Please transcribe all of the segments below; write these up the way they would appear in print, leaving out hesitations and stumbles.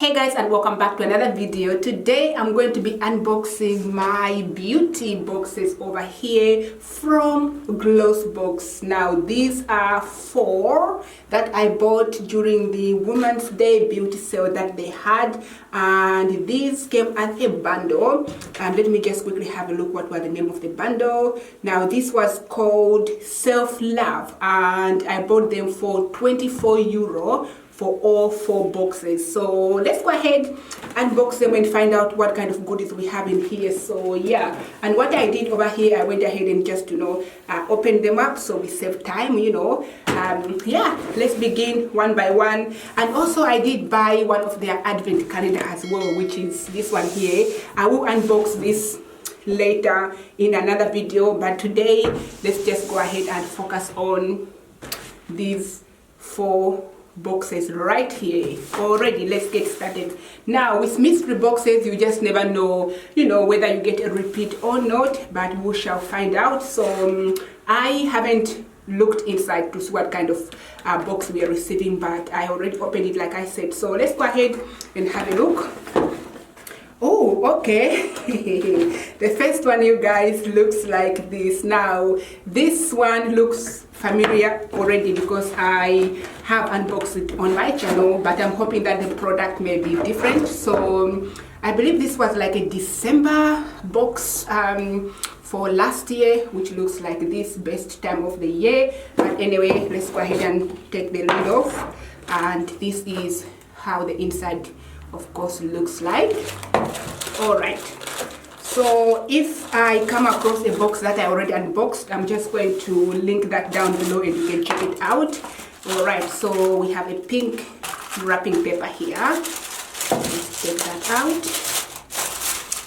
Hey guys, and welcome back to another video. Today I'm going to be unboxing my beauty boxes over here from Glossbox. Now these are 4 that I bought during the Women's Day beauty sale that they had, and these came as a bundle. And let me just quickly have a look what was the name of the bundle. Now this was called Self Love, and I bought them for €24 for all 4 boxes. So let's go ahead, unbox them and find out what kind of goodies we have in here. So yeah, and what I did over here, I went ahead and just open them up so we save time. Yeah, let's begin one by one. And also I did buy one of their advent calendar as well, which is this one here. I will unbox this later in another video, but today let's just go ahead and focus on these 4 boxes right here. Already, let's get started. Now with mystery boxes, you just never know whether you get a repeat or not, but we shall find out. So I haven't looked inside to see what kind of box we are receiving, but I already opened it like I said. So let's go ahead and have a look. Oh, okay. The first one, you guys, looks like this. Now this one looks familiar already because I have unboxed it on my channel, but I'm hoping that the product may be different. So I believe this was like a December box for last year, which looks like this, best time of the year. But anyway, let's go ahead and take the lid off, and this is how the inside of course looks like. All right, so if I come across a box that I already unboxed, I'm just going to link that down below and you can check it out. All right, so we have a pink wrapping paper here. Let's take that out.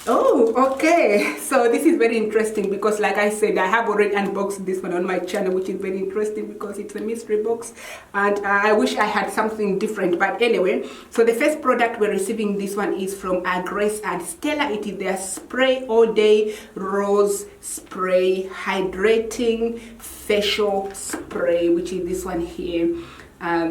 Oh, okay, so this is very interesting because like I said, I have already unboxed this one on my channel, which is very interesting because it's a mystery box, and I wish I had something different. But anyway, so the first product we're receiving, this one is from Grace and Stella. It is their spray all day rose spray hydrating facial spray, which is this one here.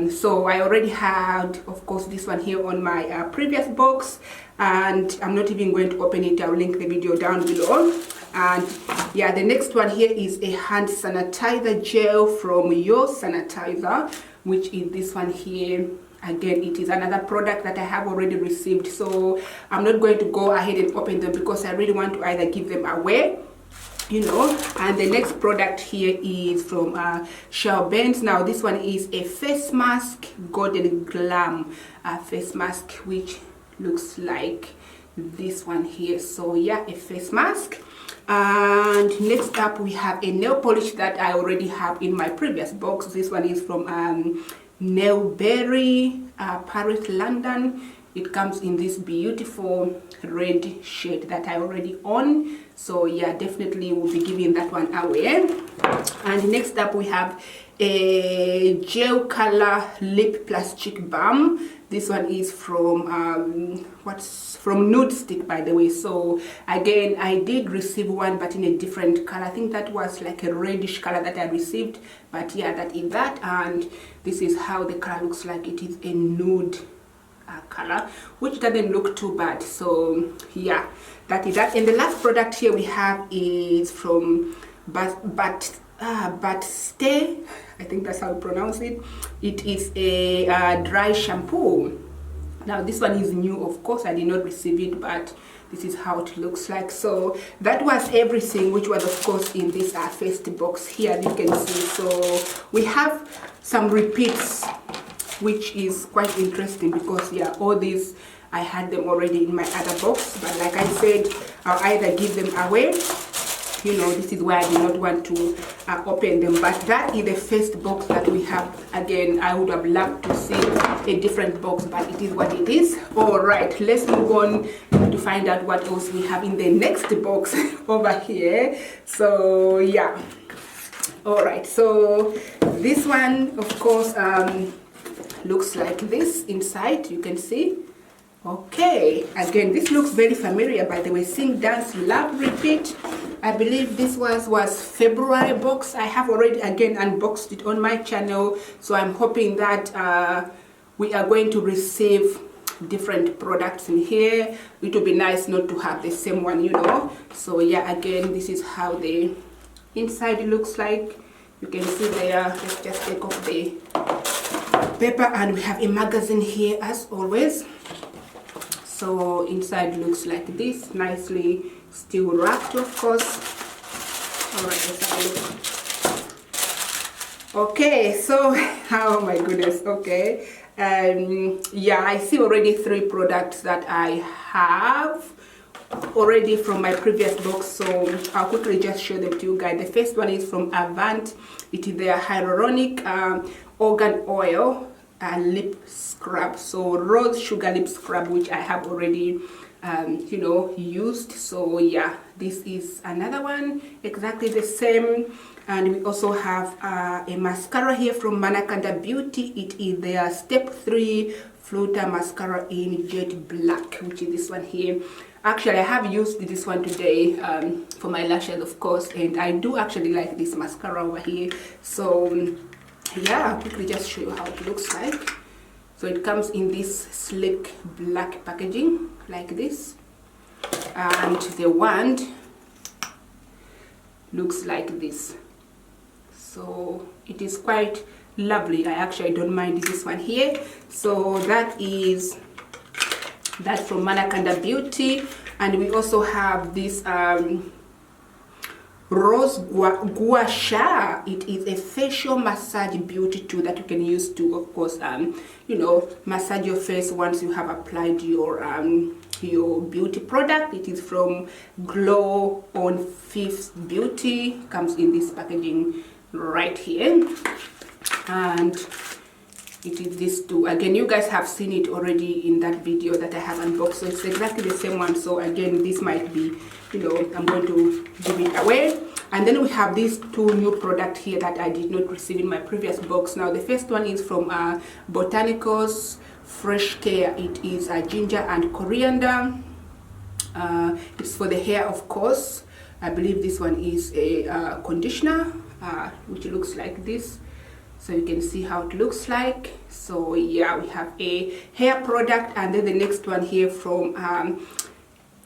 So I already had, of course, this one here on my previous box, and I'm not even going to open it. I'll link the video down below. And yeah, the next one here is a hand sanitizer gel from Your Sanitizer, which is this one here. Again, it is another product that I have already received, so I'm not going to go ahead and open them because I really want to either give them away, and the next product here is from Shell Benz. Now this one is a face mask, Golden Glam face mask, which looks like this one here. So yeah, a face mask. And next up we have a nail polish that I already have in my previous box. This one is from Nailberry Paris, London. It comes in this beautiful red shade that I already own. So yeah, definitely will be giving that one away. And next up we have a gel color lip plus cheek balm. This one is from from Nude Stick, by the way. So again, I did receive one, but in a different color. I think that was like a reddish color that I received, but yeah, that is that. And this is how the color looks like. It is a nude color, which doesn't look too bad. So yeah, that is that. And the last product here we have is from But Stay, I think that's how you pronounce it. It is a dry shampoo. Now this one is new, of course. I did not receive it, but this is how it looks like. So that was everything, which was of course in this first box here, you can see. So we have some repeats, which is quite interesting because yeah, all these I had them already in my other box, but like I said, I'll either give them away. This is why I did not want to open them. But that is the first box that we have. Again, I would have loved to see a different box, but it is what it is. All right, let's move on to find out what else we have in the next box over here. So yeah, all right, so this one of course looks like this inside, you can see. Okay, again, this looks very familiar, by the way. Sing, Dance, Love, Repeat. I believe this was February box. I have already again unboxed it on my channel, so I'm hoping that we are going to receive different products in here. It would be nice not to have the same one, you know. So yeah, again, this is how the inside looks like. You can see there. Let's just take off the paper, and we have a magazine here as always. So inside looks like this, nicely still wrapped, of course. All right, let's have a look. Okay, so oh my goodness, okay. Yeah, I see already 3 products that I have already from my previous box, so I'll quickly just show them to you guys. The first one is from Avant. It is their hyaluronic organ oil lip scrub, so rose sugar lip scrub, which I have already you know, used. So yeah, this is another one exactly the same. And we also have a mascara here from Manakanda Beauty. It is their step 3 Flutter mascara in jet black, which is this one here. Actually, I have used this one today for my lashes, of course, and I do actually like this mascara over here. So yeah, I'll quickly just show you how it looks like. So it comes in this sleek black packaging like this, and the wand looks like this. So it is quite lovely. I actually don't mind this one here. So that is that from Manakanda Beauty. And we also have this Rose Gua Sha. It is a facial massage beauty tool that you can use to, of course, you know, massage your face once you have applied your beauty product. It is from Glow on Fifth Beauty. Comes in this packaging right here, and it is this too. Again, you guys have seen it already in that video that I have unboxed, so it's exactly the same one. So again, this might be, you know, I'm going to give it away. And then we have these 2 new products here that I did not receive in my previous box. Now the first one is from Botanicals Fresh Care. It is ginger and coriander. It's for the hair, of course. I believe this one is a conditioner, which looks like this. So you can see how it looks like. So yeah, we have a hair product. And then the next one here from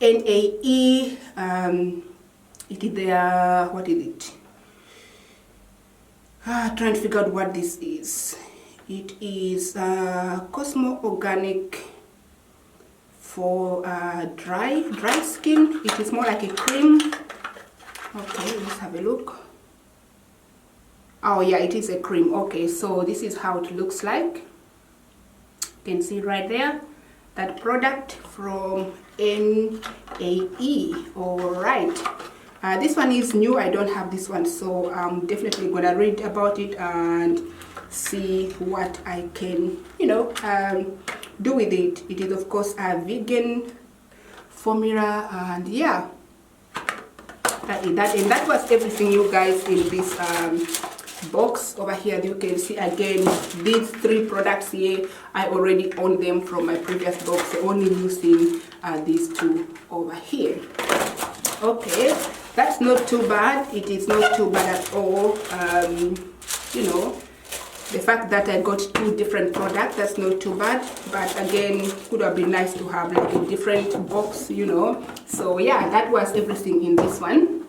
NAE. It is their, what is it? Trying to figure out what this is. It is Cosmo Organic for dry skin. It is more like a cream. Okay, let's have a look. Oh yeah, it is a cream. Okay, so this is how it looks like. You can see right there, that product from NAE. All right. This one is new. I don't have this one, so I'm definitely gonna read about it and see what I can, you know, do with it. It is, of course, a vegan formula, and yeah, and that was everything, you guys, in this box over here. You can see again these 3 products here. I already own them from my previous box. The only new thing are these 2 over here. Okay, that's not too bad. It is not too bad at all. You know, the fact that I got 2 different products, that's not too bad. But again, could have been nice to have like a different box, you know. So yeah, that was everything in this one.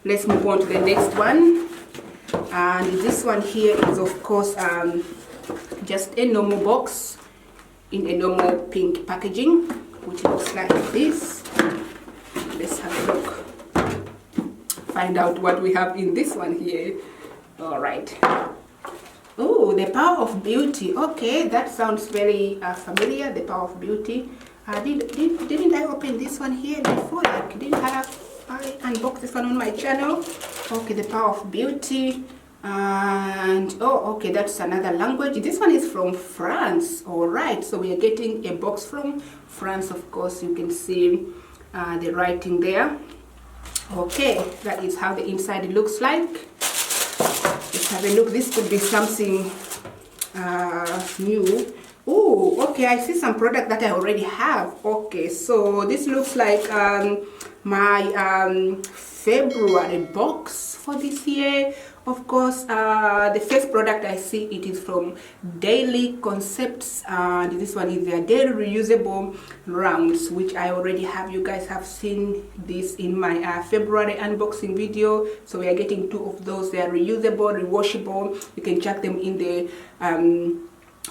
Let's move on to the next one. And this one here is, of course, just a normal box in a normal pink packaging, which looks like this. Let's have a look, find out what we have in this one here. All right. Oh, the Power of Beauty. Okay, that sounds very familiar. The Power of Beauty. Didn't I open this one here before? Like, didn't I unbox this one on my channel? Okay, the Power of Beauty. And oh, okay, that's another language. This one is from France. All right, so we are getting a box from France. Of course, you can see the writing there. Okay, that is how the inside looks like. Let's have a look. This could be something new. Oh, okay, I see some product that I already have. Okay, so this looks like my February box for this year. of course, the first product I see, it is from Daily Concepts, and this one is their daily reusable rounds, which I already have. You guys have seen this in my February unboxing video. So we are getting 2 of those. They are reusable, rewashable. You can chuck them in the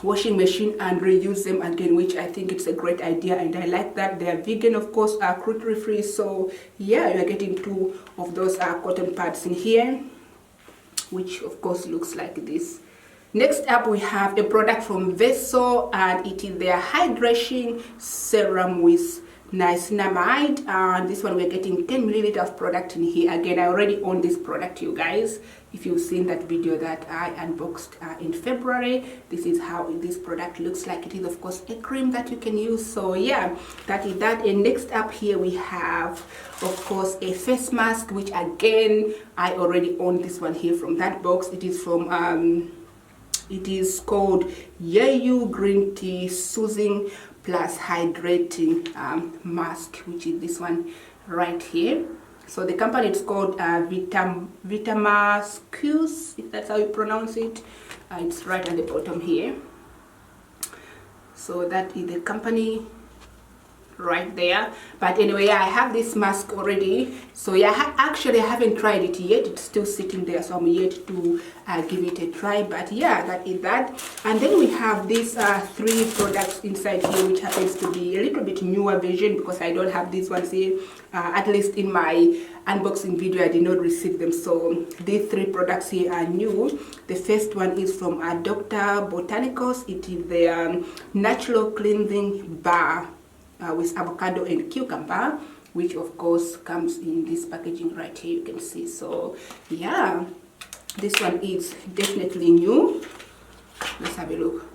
washing machine and reuse them again, which I think it's a great idea, and I like that. They are vegan, of course, are cruelty free. So yeah, you are getting 2 of those cotton pads in here, which of course looks like this. Next up, we have a product from Veso, and it is their hydration serum with niacinamide, and this one we're getting 10 milliliters of product in here. Again, I already own this product, you guys. If you've seen that video that I unboxed in February, this is how this product looks like. It is, of course, a cream that you can use. So yeah, that is that. And next up here we have, of course, a face mask, which again, I already own this one here from that box. It is from it is called Yeyu Green Tea Soothing Plus Hydrating Mask, which is this one right here. So the company is called Vitamascus, if that's how you pronounce it. It's right at the bottom here. So that is the company right there. But anyway, I have this mask already. So yeah, actually I haven't tried it yet. It's still sitting there, so I'm yet to give it a try. But yeah, that is that. And then we have these 3 products inside here, which happens to be a little bit newer version, because I don't have these ones here. At least in my unboxing video, I did not receive them. So these 3 products here are new. The first one is from Dr. Botanicals. It is their natural cleansing bar with avocado and cucumber, which of course comes in this packaging right here, you can see. So yeah, this one is definitely new. Let's have a look.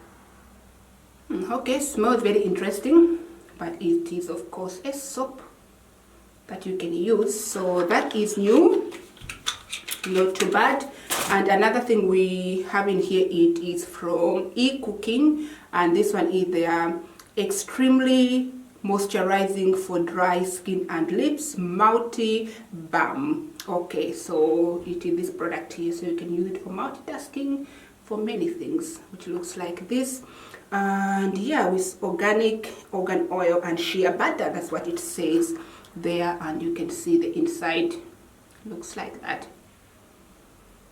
Okay, smells very interesting, but it is of course a soap that you can use. So that is new, not too bad. And another thing we have in here, it is from eCooking, and this one is their extremely moisturizing for dry skin and lips multi balm. Okay, so it is this product here, so you can use it for multitasking, for many things, which looks like this. And yeah, with organic organ oil and shea butter, that's what it says there, and you can see the inside looks like that.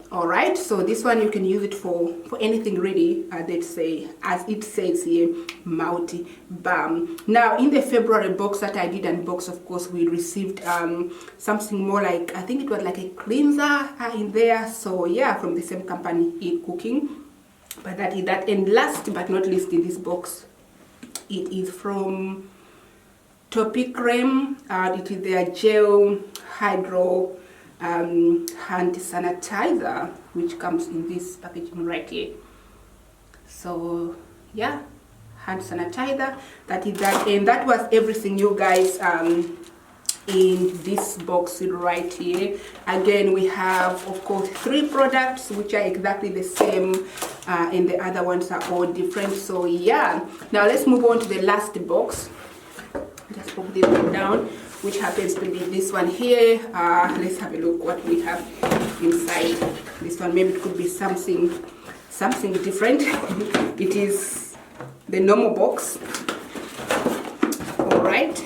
Alright, so this one you can use it for anything really, let's say, as it says here, multi balm. Now in the February box that I did unbox, of course, we received something more like, I think it was like a cleanser in there. So yeah, from the same company, eCooking. But that is that. And last but not least in this box, it is from Topicrem. It is their gel hydro hand sanitizer, which comes in this packaging right here. So yeah, hand sanitizer, that is that. And that was everything, you guys, in this box right here. Again, we have of course 3 products which are exactly the same, and the other ones are all different. So yeah, now let's move on to the last box. Just put this one down, which happens to be this one here. Let's have a look what we have inside this one. Maybe it could be something different. It is the normal box. All right,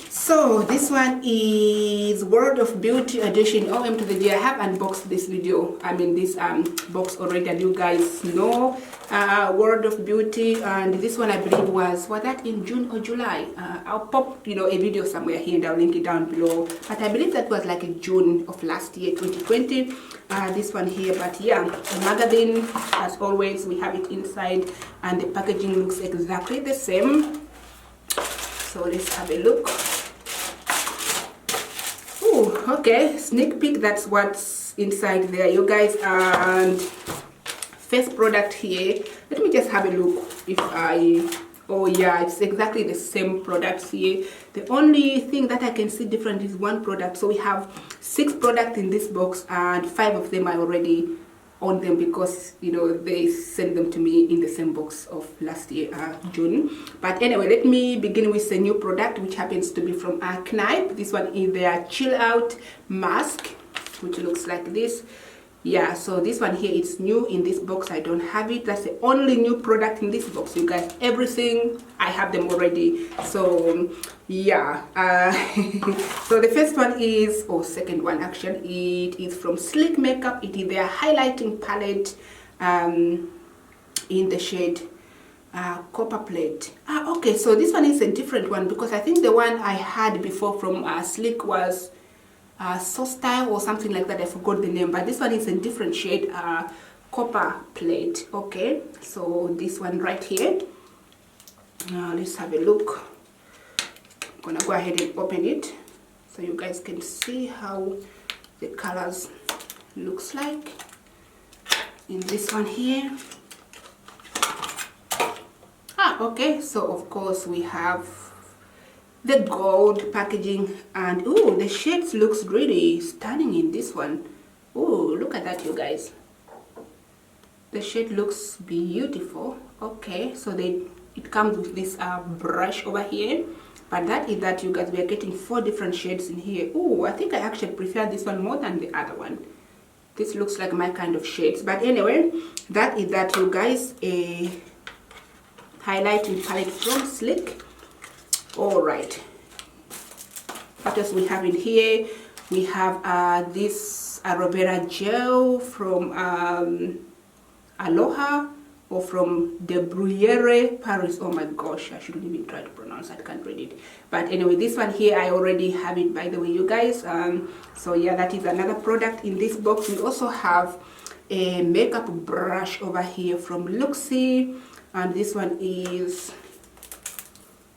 so this one is World of Beauty edition. OM to the G. I have unboxed this video, this box already, and you guys know World of Beauty. And this one I believe was that in June or July. I'll pop a video somewhere here and I'll link it down below, but I believe that was like in June of last year, 2020. This one here. But yeah, the magazine, as always, we have it inside, and the packaging looks exactly the same. So let's have a look. Okay, sneak peek, that's what's inside there, you guys. And first product here, let me just have a look if oh yeah, it's exactly the same products here. The only thing that I can see different is one product. So we have 6 products in this box, and 5 of them I already own them, because they sent them to me in the same box of last year, June. But anyway, let me begin with a new product, which happens to be from Knipe. This one is their chill out mask, which looks like this. Yeah, so this one here is new in this box. I don't have it. That's the only new product in this box, you guys. Everything I have them already. So yeah, so the first one is, or second one actually, it is from Sleek Makeup. It is their highlighting palette in the shade Copper Plate. Okay, so this one is a different one, because I think the one I had before from Sleek was So Style or something like that. I forgot the name, but this one is a different shade, Copper Plate. Okay, so this one right here, let's have a look. I'm gonna go ahead and open it so you guys can see how the colors looks like in this one here. Okay, so of course we have the gold packaging, and oh, the shades looks really stunning in this one. Oh, look at that, you guys. The shade looks beautiful. Okay, so it comes with this brush over here, but that is that, you guys. We are getting 4 different shades in here. Oh, I think I actually prefer this one more than the other one. This looks like my kind of shades, but anyway, that is that, you guys. A highlighting palette from Sleek. All right, what else we have in here? We have this aloe vera gel from Aloha, or from De Bruyere Paris. Oh my gosh, I shouldn't even try to pronounce it. I can't read it. But anyway, this one here, I already have it, by the way, you guys. So yeah, that is another product in this box. We also have a makeup brush over here from Luxie, and this one is,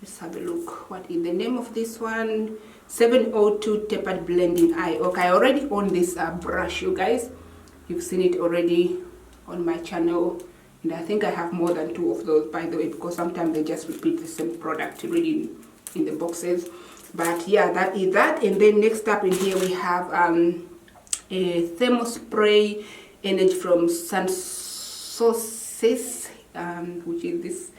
let's have a look. What is the name of this one? 702 Tapered Blending Eye. Okay, I already own this brush, you guys. You've seen it already on my channel, and I think I have more than 2 of those, by the way, because sometimes they just repeat the same product really in the boxes. But yeah, that is that. And then next up in here we have a thermal spray energy from Sansosis, which is this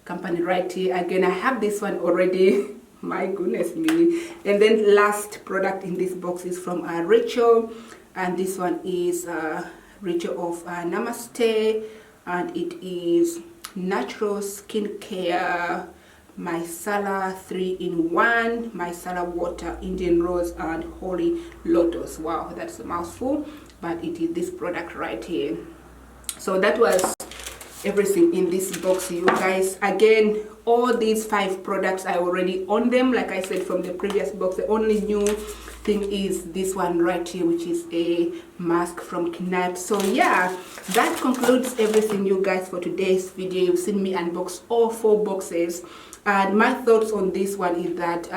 company right here. Again, I have this one already. My goodness me. And then last product in this box is from Rachel, and this one is Rachel of Namaste, and it is natural skincare micellar 3-in-1 micellar water, Indian rose, and holy lotus. Wow, that's a mouthful, but it is this product right here. So that was everything in this box, you guys. Again, all these 5 products I already own them, like I said from the previous box. The only new thing is this one right here, which is a mask from Knapp. So yeah, that concludes everything, you guys, for today's video. You've seen me unbox all 4 boxes, and my thoughts on this one is that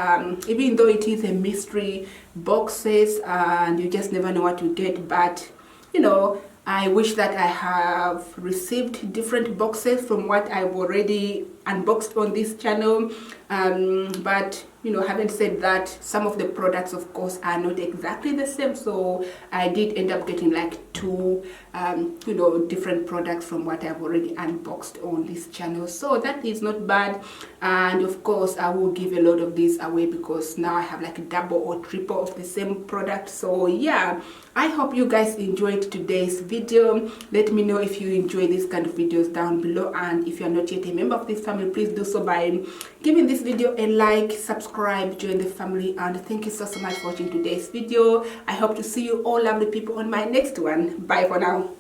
even though it is a mystery boxes and you just never know what you get, but you know, I wish that I have received different boxes from what I've already unboxed on this channel. But you know, having said that, some of the products of course are not exactly the same, so I did end up getting like 2 you know, different products from what I've already unboxed on this channel. So that is not bad, and of course I will give a lot of these away because now I have like double or triple of the same product. So yeah, I hope you guys enjoyed today's video. Let me know if you enjoy this kind of videos down below, and if you're not yet a member of this family, please do so by giving this video a like, subscribe, join the family, and thank you so much for watching today's video. I hope to see you all lovely people on my next one. Bye for now.